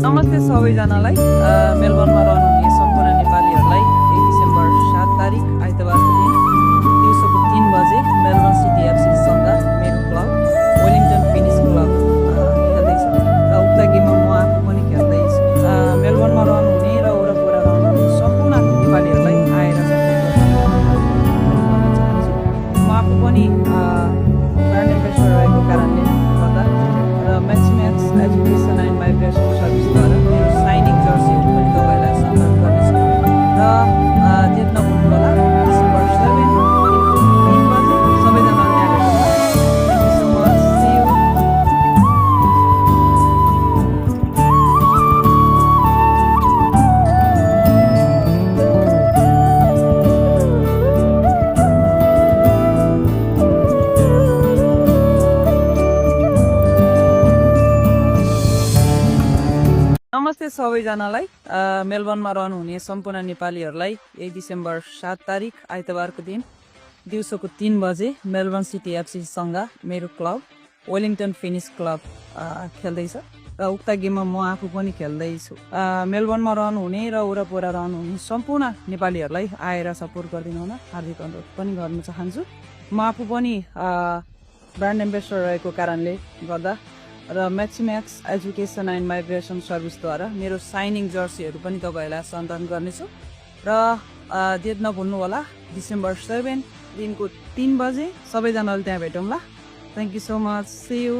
नमस्ते सबैजनालाई मेलबर्नमा रहनुहुने सम्पूर्ण नेपालीहरूलाई 1 डिसेम्बर 7 तारिक आइतबारको दिन दिउँसोको 3 बजे मेलबर्न सिटी एफसी सँग मेरो क्लब वेलिङटन फिनिक्स क्लब खेल्दैछ र उक्त गेममा म आफू पनि खेल्दैछु। मेलबर्नमा रहनुहुने र वरपर रहनुहुने सम्पूर्ण नेपालीहरूलाई आएर म आफू पनि ब्रान्ड एम्बेसडर रहेको कारणले गर्दा र म्याक्स एजुकेसन एन्ड माइग्रेसन सर्भिसद्वारा मेरो साइनिङ जर्सीहरू पनि तपाईँलाई सम्मान गर्नेछु र डेट नभुल्नु होला डिसेम्बर 7 दिनको 3 बजे सबैजनाले त्यहाँ भेटौँला। Thank you so much, see you. नमस्ते सबैजनालाई मेलबर्नमा रहनुहुने सम्पूर्ण नेपालीहरूलाई 1 डिसेम्बर 7 तारिक आइतबारको दिन दिउँसोको 3 बजे मेलबर्न सिटी एफसी सँग मेरो क्लब वेलिङटन फिनिक्स क्लब खेल्दैछ र उक्त गेममा म आफू पनि खेल्दैछु। मेलबर्नमा रहनुहुने र वरपर रहनुहुने सम्पूर्ण नेपालीहरूलाई आएर सपोर्ट गरिदिनु हुन हार्दिक अनुरोध पनि गर्न चाहन्छु। म आफू पनि ब्रान्ड एम्बेसडर रहेको कारणले गर्दा र म्याक्स एजुकेसन एन्ड माइग्रेसन सर्भिसद्वारा मेरो साइनिङ जर्सीहरू पनि तपाईँहरूलाई सन्धान गर्नेछु र डेट नभुल्नु होला डिसेम्बर 7 दिनको 3 बजे सबैजनाले त्यहाँ भेटौँला। Thank you so much, see you.